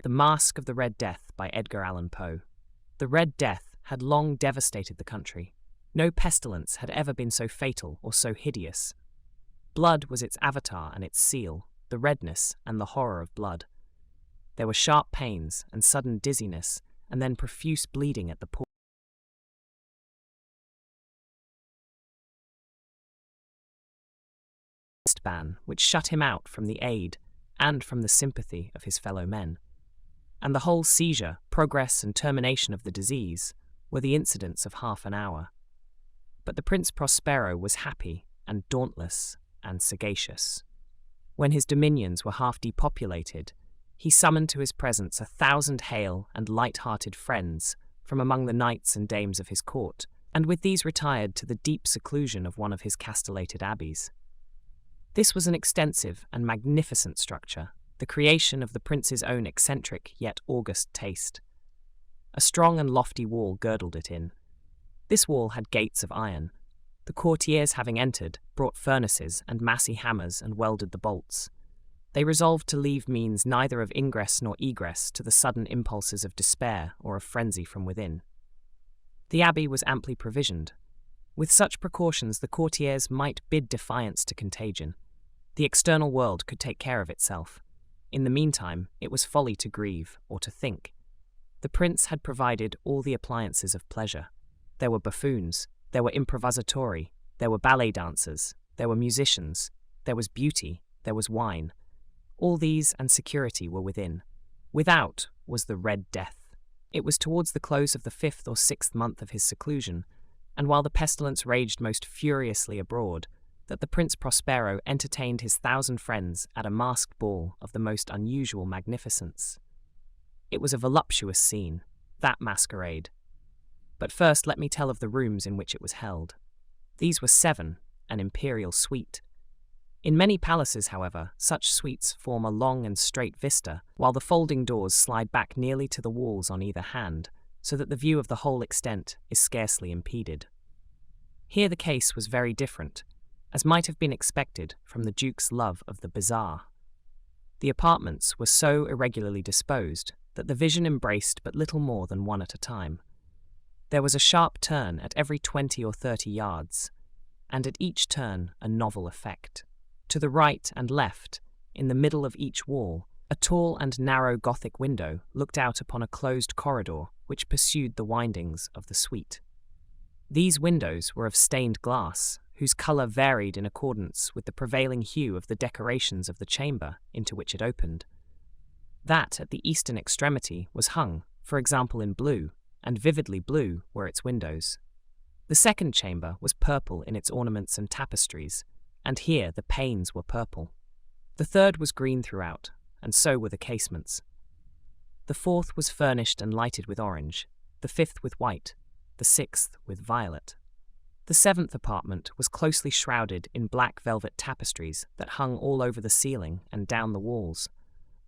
The Masque of the Red Death by Edgar Allan Poe. The Red Death had long devastated the country. No pestilence had ever been so fatal or so hideous. Blood was its avatar and its seal, the redness and the horror of blood. There were sharp pains and sudden dizziness, and then profuse bleeding at the pores. Ban which shut him out from the aid and from the sympathy of his fellow men. And the whole seizure, progress and termination of the disease were the incidents of half an hour. But the Prince Prospero was happy and dauntless and sagacious. When his dominions were half depopulated, he summoned to his presence 1,000 hale and light-hearted friends from among the knights and dames of his court, and with these retired to the deep seclusion of one of his castellated abbeys. This was an extensive and magnificent structure, the creation of the prince's own eccentric yet august taste. A strong and lofty wall girdled it in. This wall had gates of iron. The courtiers, having entered, brought furnaces and massy hammers and welded the bolts. They resolved to leave means neither of ingress nor egress to the sudden impulses of despair or of frenzy from within. The abbey was amply provisioned. With such precautions, the courtiers might bid defiance to contagion. The external world could take care of itself. In the meantime, it was folly to grieve or to think. The prince had provided all the appliances of pleasure. There were buffoons, there were improvisatori, there were ballet dancers, there were musicians, there was beauty, there was wine. All these and security were within. Without was the Red Death. It was towards the close of the 5th or 6th month of his seclusion, and while the pestilence raged most furiously abroad, that the Prince Prospero entertained his 1,000 friends at a masked ball of the most unusual magnificence. It was a voluptuous scene, that masquerade. But first let me tell of the rooms in which it was held. These were 7, an imperial suite. In many palaces, however, such suites form a long and straight vista, while the folding doors slide back nearly to the walls on either hand, so that the view of the whole extent is scarcely impeded. Here the case was very different, as might have been expected from the Duke's love of the bizarre. The apartments were so irregularly disposed that the vision embraced but little more than one at a time. There was a sharp turn at every 20 or 30 yards, and at each turn a novel effect. To the right and left, in the middle of each wall, a tall and narrow Gothic window looked out upon a closed corridor which pursued the windings of the suite. These windows were of stained glass, whose colour varied in accordance with the prevailing hue of the decorations of the chamber into which it opened. That at the eastern extremity was hung, for example, in blue, and vividly blue were its windows. The second chamber was purple in its ornaments and tapestries, and here the panes were purple. The third was green throughout, and so were the casements. The fourth was furnished and lighted with orange, the fifth with white, the sixth with violet. The 7th apartment was closely shrouded in black velvet tapestries that hung all over the ceiling and down the walls,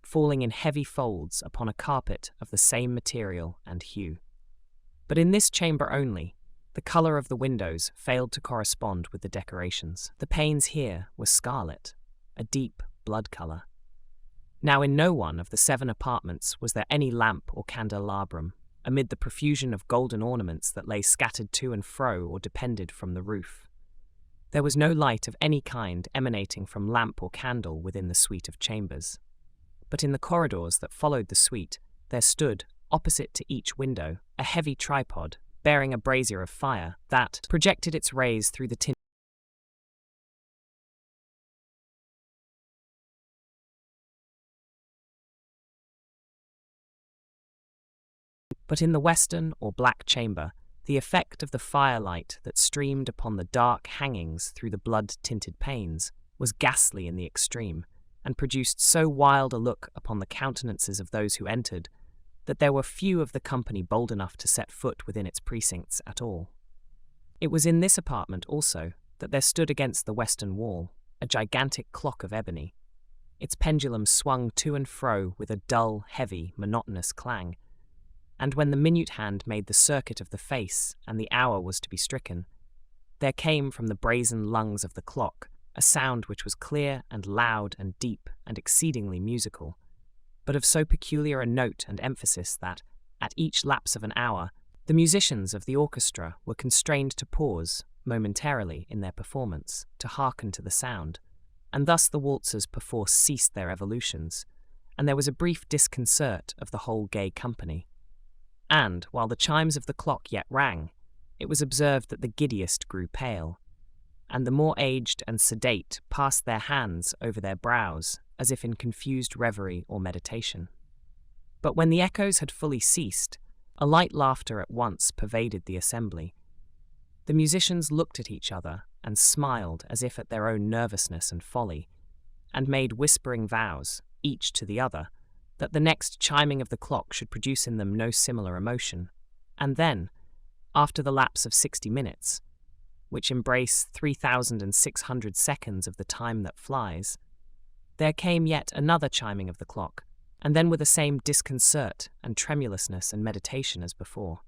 falling in heavy folds upon a carpet of the same material and hue. But in this chamber only, the colour of the windows failed to correspond with the decorations. The panes here were scarlet, a deep blood colour. Now in no one of the 7 apartments was there any lamp or candelabrum, amid the profusion of golden ornaments that lay scattered to and fro or depended from the roof. There was no light of any kind emanating from lamp or candle within the suite of chambers. But in the corridors that followed the suite, there stood, opposite to each window, a heavy tripod bearing a brazier of fire that projected its rays through the tin. But in the western or black chamber, the effect of the firelight that streamed upon the dark hangings through the blood-tinted panes was ghastly in the extreme, and produced so wild a look upon the countenances of those who entered, that there were few of the company bold enough to set foot within its precincts at all. It was in this apartment also that there stood against the western wall a gigantic clock of ebony. Its pendulum swung to and fro with a dull, heavy, monotonous clang, and when the minute hand made the circuit of the face and the hour was to be stricken, there came from the brazen lungs of the clock a sound which was clear and loud and deep and exceedingly musical, but of so peculiar a note and emphasis that, at each lapse of an hour, the musicians of the orchestra were constrained to pause momentarily in their performance to hearken to the sound, and thus the waltzers perforce ceased their evolutions, and there was a brief disconcert of the whole gay company. And, while the chimes of the clock yet rang, it was observed that the giddiest grew pale, and the more aged and sedate passed their hands over their brows as if in confused reverie or meditation. But when the echoes had fully ceased, a light laughter at once pervaded the assembly. The musicians looked at each other and smiled as if at their own nervousness and folly, and made whispering vows, each to the other, that the next chiming of the clock should produce in them no similar emotion. And then, after the lapse of 60 minutes, which embrace 3,600 seconds of the time that flies, there came yet another chiming of the clock, and then with the same disconcert and tremulousness and meditation as before.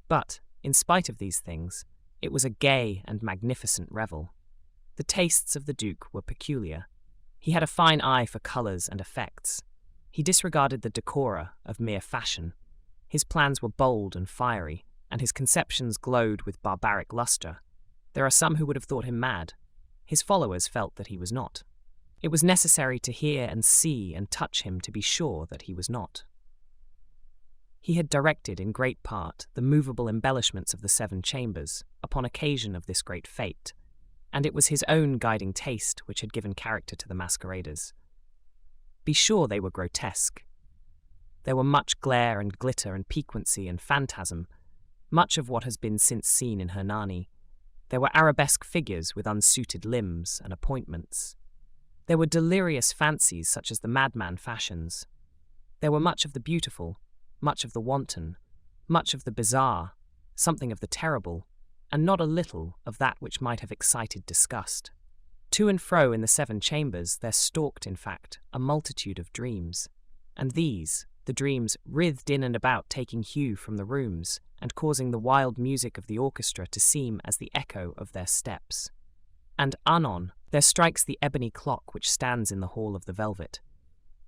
But, in spite of these things, it was a gay and magnificent revel. The tastes of the Duke were peculiar. He had a fine eye for colours and effects. He disregarded the decora of mere fashion. His plans were bold and fiery, and his conceptions glowed with barbaric lustre. There are some who would have thought him mad. His followers felt that he was not. It was necessary to hear and see and touch him to be sure that he was not. He had directed in great part the movable embellishments of the 7 chambers upon occasion of this great fete, and it was his own guiding taste which had given character to the masqueraders. Be sure they were grotesque. There were much glare and glitter and piquancy and phantasm, much of what has been since seen in Hernani. There were arabesque figures with unsuited limbs and appointments. There were delirious fancies such as the madman fashions. There were much of the beautiful, much of the wanton, much of the bizarre, something of the terrible, and not a little of that which might have excited disgust. To and fro in the 7 chambers there stalked, in fact, a multitude of dreams, and these, the dreams, writhed in and about, taking hue from the rooms, and causing the wild music of the orchestra to seem as the echo of their steps. And anon, there strikes the ebony clock which stands in the hall of the velvet,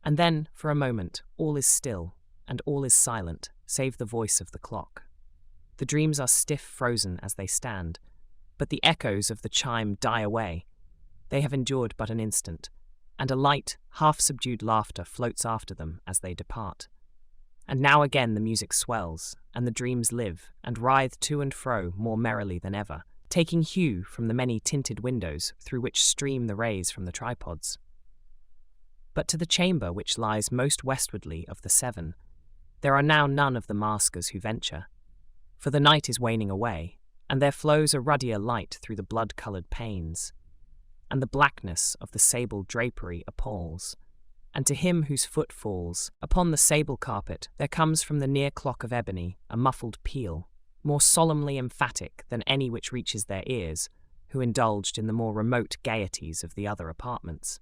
and then, for a moment, all is still, and all is silent, save the voice of the clock. The dreams are stiff frozen as they stand, but the echoes of the chime die away. They have endured but an instant, and a light, half-subdued laughter floats after them as they depart. And now again the music swells, and the dreams live, and writhe to and fro more merrily than ever, taking hue from the many tinted windows through which stream the rays from the tripods. But to the chamber which lies most westwardly of the 7, there are now none of the maskers who venture, for the night is waning away, and there flows a ruddier light through the blood-coloured panes, and the blackness of the sable drapery appalls, and to him whose foot falls upon the sable carpet there comes from the near clock of ebony a muffled peal, more solemnly emphatic than any which reaches their ears, who indulged in the more remote gaieties of the other apartments.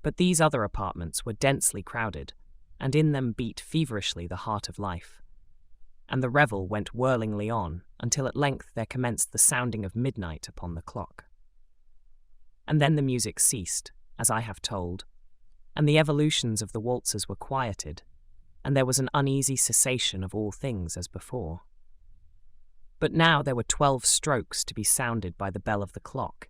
But these other apartments were densely crowded, and in them beat feverishly the heart of life, and the revel went whirlingly on until at length there commenced the sounding of midnight upon the clock. And then the music ceased, as I have told, and the evolutions of the waltzers were quieted, and there was an uneasy cessation of all things as before. But now there were 12 strokes to be sounded by the bell of the clock,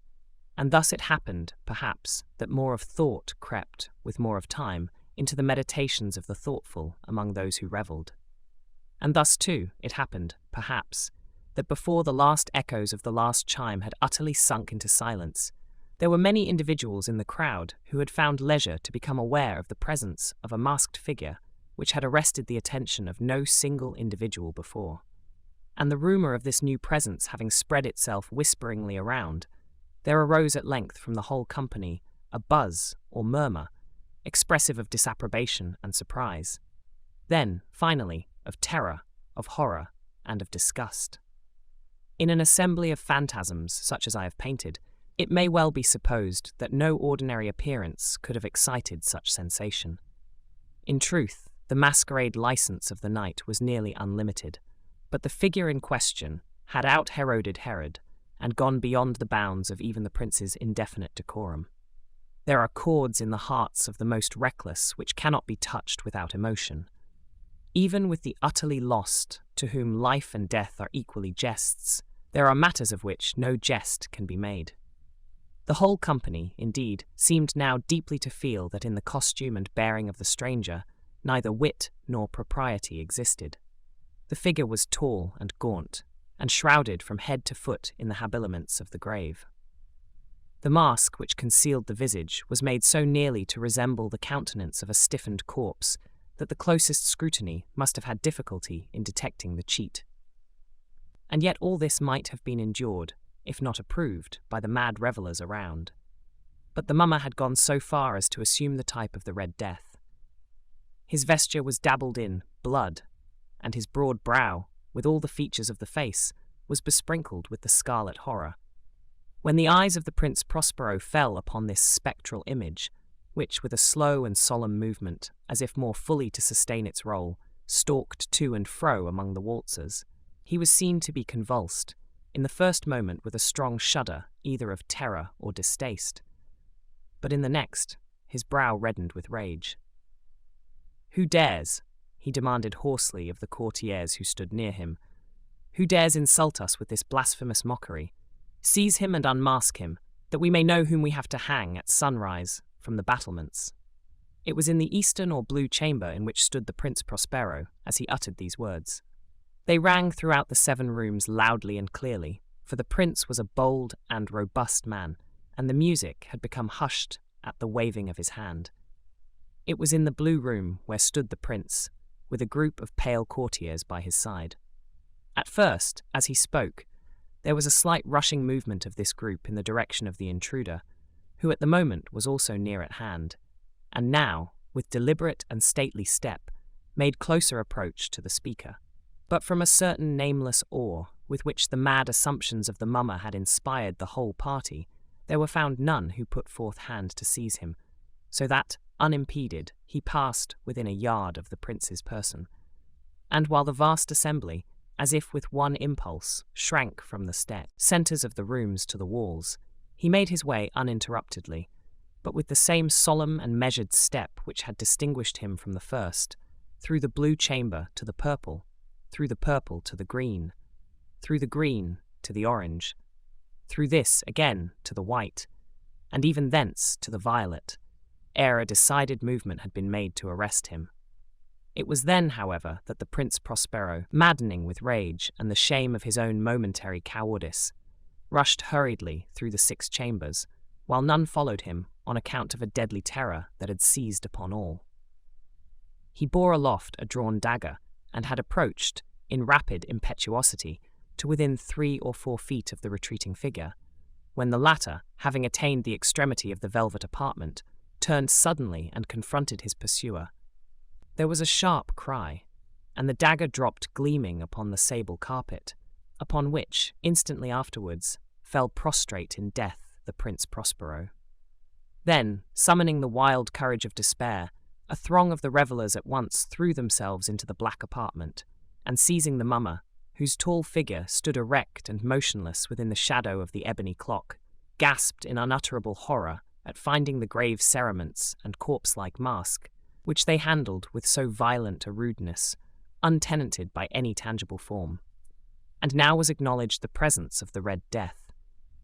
and thus it happened, perhaps, that more of thought crept, with more of time, into the meditations of the thoughtful among those who revelled. And thus, too, it happened, perhaps, that before the last echoes of the last chime had utterly sunk into silence, there were many individuals in the crowd who had found leisure to become aware of the presence of a masked figure which had arrested the attention of no single individual before. And the rumour of this new presence having spread itself whisperingly around, there arose at length from the whole company a buzz or murmur, expressive of disapprobation and surprise, then, finally, of terror, of horror, and of disgust. In an assembly of phantasms such as I have painted, it may well be supposed that no ordinary appearance could have excited such sensation. In truth, the masquerade license of the night was nearly unlimited, but the figure in question had out-Heroded Herod and gone beyond the bounds of even the prince's indefinite decorum. There are chords in the hearts of the most reckless which cannot be touched without emotion. Even with the utterly lost, to whom life and death are equally jests, there are matters of which no jest can be made. The whole company, indeed, seemed now deeply to feel that in the costume and bearing of the stranger, neither wit nor propriety existed. The figure was tall and gaunt, and shrouded from head to foot in the habiliments of the grave. The mask which concealed the visage was made so nearly to resemble the countenance of a stiffened corpse that the closest scrutiny must have had difficulty in detecting the cheat. And yet all this might have been endured, if not approved, by the mad revellers around. But the mummer had gone so far as to assume the type of the Red Death. His vesture was dabbled in blood, and his broad brow, with all the features of the face, was besprinkled with the scarlet horror. When the eyes of the Prince Prospero fell upon this spectral image, which, with a slow and solemn movement, as if more fully to sustain its role, stalked to and fro among the waltzers, he was seen to be convulsed, in the first moment with a strong shudder either of terror or distaste. But in the next, his brow reddened with rage. "Who dares," he demanded hoarsely of the courtiers who stood near him, "who dares insult us with this blasphemous mockery? Seize him and unmask him, that we may know whom we have to hang at sunrise from the battlements." It was in the eastern or blue chamber in which stood the Prince Prospero as he uttered these words. They rang throughout the 7 rooms loudly and clearly, for the prince was a bold and robust man, and the music had become hushed at the waving of his hand. It was in the blue room where stood the prince, with a group of pale courtiers by his side. At first, as he spoke, there was a slight rushing movement of this group in the direction of the intruder, who at the moment was also near at hand, and now, with deliberate and stately step, made closer approach to the speaker. But from a certain nameless awe with which the mad assumptions of the mummer had inspired the whole party, there were found none who put forth hand to seize him, so that, unimpeded, he passed within a yard of the prince's person. And while the vast assembly, as if with one impulse, shrank from the centres of the rooms to the walls, he made his way uninterruptedly, but with the same solemn and measured step which had distinguished him from the first, through the blue chamber to the purple, through the purple to the green, through the green to the orange, through this again to the white, and even thence to the violet, ere a decided movement had been made to arrest him. It was then, however, that the Prince Prospero, maddening with rage and the shame of his own momentary cowardice, rushed hurriedly through the 6 chambers, while none followed him on account of a deadly terror that had seized upon all. He bore aloft a drawn dagger, and had approached, in rapid impetuosity, to within 3 or 4 feet of the retreating figure, when the latter, having attained the extremity of the velvet apartment, turned suddenly and confronted his pursuer. There was a sharp cry, and the dagger dropped gleaming upon the sable carpet, upon which, instantly afterwards, fell prostrate in death the Prince Prospero. Then, summoning the wild courage of despair, a throng of the revellers at once threw themselves into the black apartment, and seizing the mummer, whose tall figure stood erect and motionless within the shadow of the ebony clock, gasped in unutterable horror at finding the grave cerements and corpse-like mask, which they handled with so violent a rudeness, untenanted by any tangible form. And now was acknowledged the presence of the Red Death.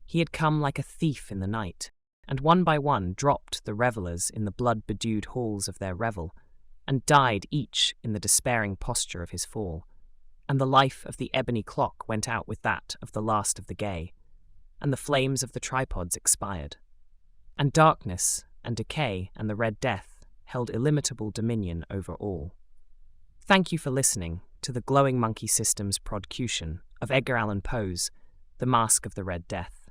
He had come like a thief in the night, and one by one dropped the revellers in the blood-bedewed halls of their revel, and died each in the despairing posture of his fall, and the life of the ebony clock went out with that of the last of the gay, and the flames of the tripods expired, and darkness and decay and the Red Death held illimitable dominion over all. Thank you for listening to the Glowing Monkey Systems production of Edgar Allan Poe's The Masque of the Red Death.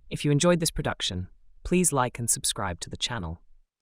If you enjoyed this production, please like and subscribe to the channel.